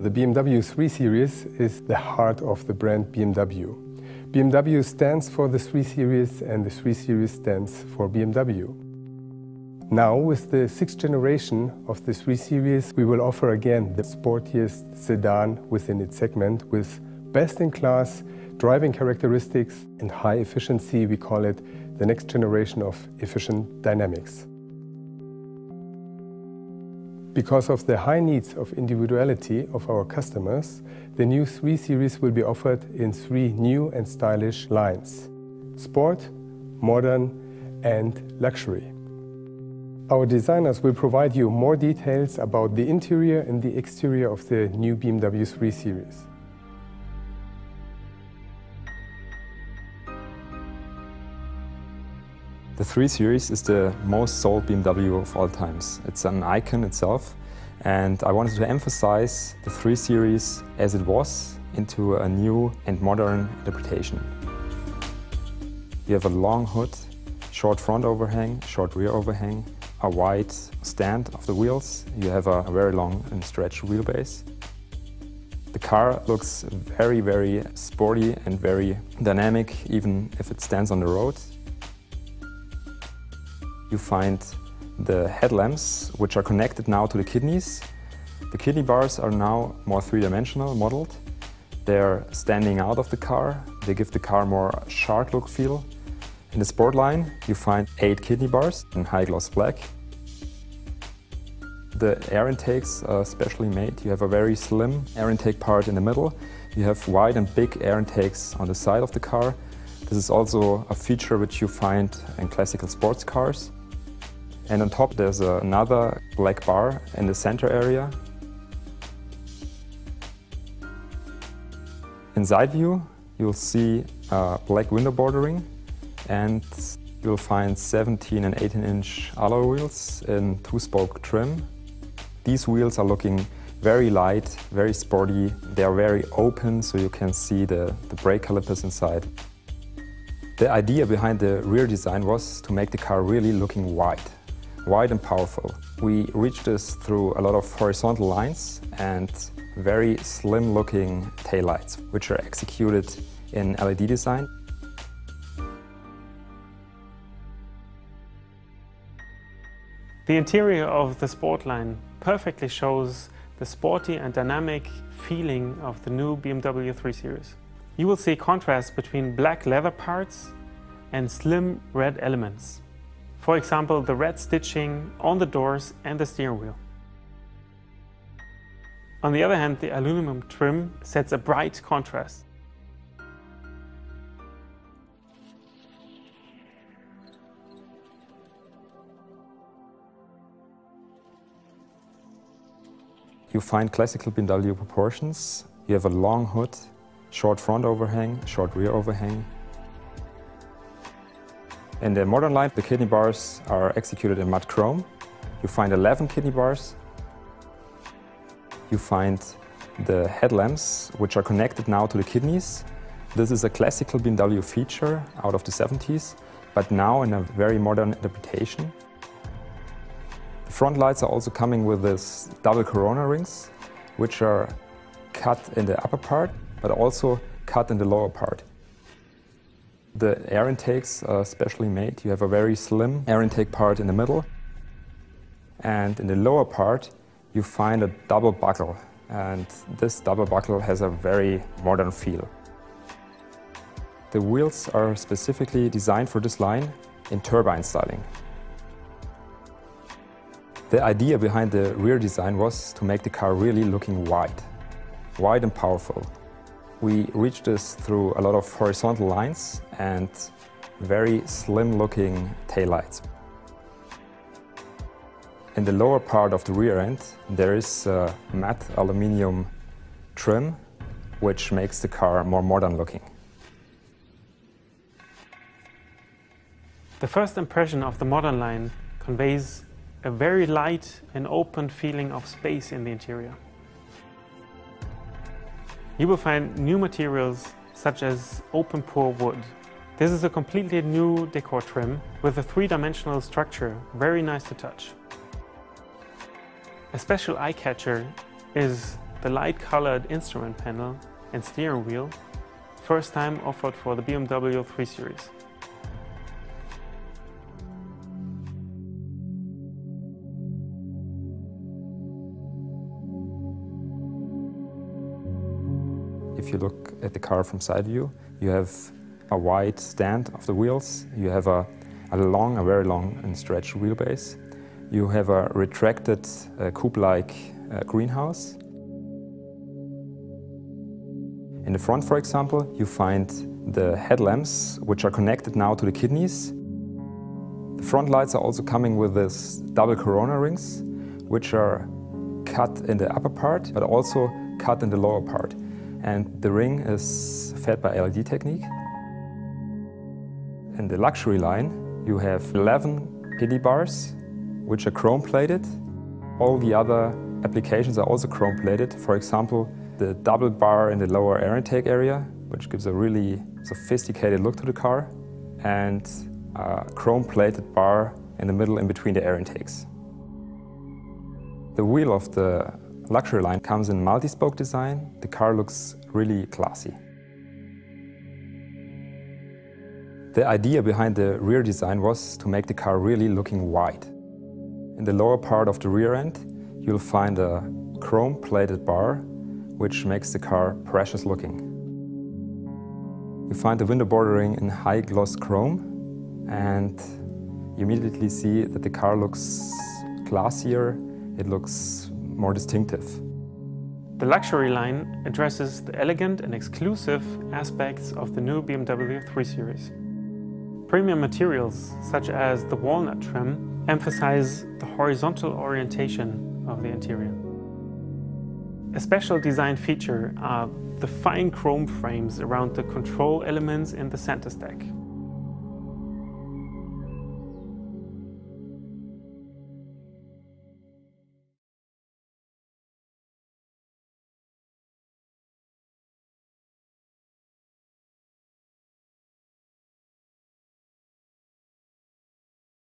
The BMW 3 Series is the heart of the brand BMW. BMW stands for the 3 Series and the 3 Series stands for BMW. Now, with the 6th generation of the 3 Series, we will offer again the sportiest sedan within its segment with best-in-class driving characteristics and high efficiency. We call it the next generation of efficient dynamics. Because of the high needs of individuality of our customers, the new 3 Series will be offered in 3 new and stylish lines: Sport, Modern and Luxury. Our designers will provide you more details about the interior and the exterior of the new BMW 3 Series. The 3 Series is the most sold BMW of all times. It's an icon itself, and I wanted to emphasize the 3 Series as it was into a new and modern interpretation. You have a long hood, short front overhang, short rear overhang, a wide stand of the wheels. You have a very long and stretched wheelbase. The car looks very sporty and very dynamic, even if it stands on the road. You find the headlamps, which are connected now to the kidneys. The kidney bars are now more three-dimensional modeled. They're standing out of the car. They give the car more shark look feel. In the sport line, you find 8 kidney bars in high gloss black. The air intakes are specially made. You have a very slim air intake part in the middle. You have wide and big air intakes on the side of the car. This is also a feature which you find in classical sports cars. And on top there's another black bar in the center area. In side view you'll see black window bordering, and you'll find 17 and 18-inch alloy wheels in 2-spoke trim. These wheels are looking very light, very sporty. They are very open, so you can see the brake calipers inside. The idea behind the rear design was to make the car really looking wide and powerful. We reached this through a lot of horizontal lines and very slim looking taillights, which are executed in LED design. The interior of the Sport line perfectly shows the sporty and dynamic feeling of the new BMW 3 Series. You will see contrast between black leather parts and slim red elements. For example, the red stitching on the doors and the steering wheel. On the other hand, the aluminum trim sets a bright contrast. You find classical BMW proportions. You have a long hood, short front overhang, short rear overhang. In the modern line, the kidney bars are executed in matte chrome. You find 11 kidney bars. You find the headlamps, which are connected now to the kidneys. This is a classical BMW feature out of the 70s, but now in a very modern interpretation. The front lights are also coming with this double corona rings, which are cut in the upper part, but also cut in the lower part. The air intakes are specially made. You have a very slim air intake part in the middle. And in the lower part, you find a double buckle. And this double buckle has a very modern feel. The wheels are specifically designed for this line in turbine styling. The idea behind the rear design was to make the car really looking wide and powerful. We reached this through a lot of horizontal lines and very slim looking taillights. In the lower part of the rear end there is a matte aluminium trim, which makes the car more modern looking. The first impression of the modern line conveys a very light and open feeling of space in the interior. You will find new materials such as open pore wood. This is a completely new decor trim with a 3-dimensional structure, very nice to touch. A special eye-catcher is the light-colored instrument panel and steering wheel, first time offered for the BMW 3 Series. If you look at the car from side view, you have a wide stand of the wheels, you have a very long and stretched wheelbase, you have a retracted coupe-like greenhouse. In the front, for example, you find the headlamps, which are connected now to the kidneys. The front lights are also coming with this double corona rings, which are cut in the upper part, but also cut in the lower part. And the ring is fed by LED technique. In the luxury line, you have 11 kidney bars, which are chrome-plated. All the other applications are also chrome-plated. For example, the double bar in the lower air intake area, which gives a really sophisticated look to the car, and a chrome-plated bar in the middle in between the air intakes. The wheel of the luxury line comes in multi-spoke design. The car looks really classy. The idea behind the rear design was to make the car really looking wide. In the lower part of the rear end, you'll find a chrome-plated bar, which makes the car precious looking. You find the window bordering in high gloss chrome, and you immediately see that the car looks classier, it looks more distinctive. The luxury line addresses the elegant and exclusive aspects of the new BMW 3 Series. Premium materials, such as the walnut trim, emphasize the horizontal orientation of the interior. A special design feature are the fine chrome frames around the control elements in the center stack.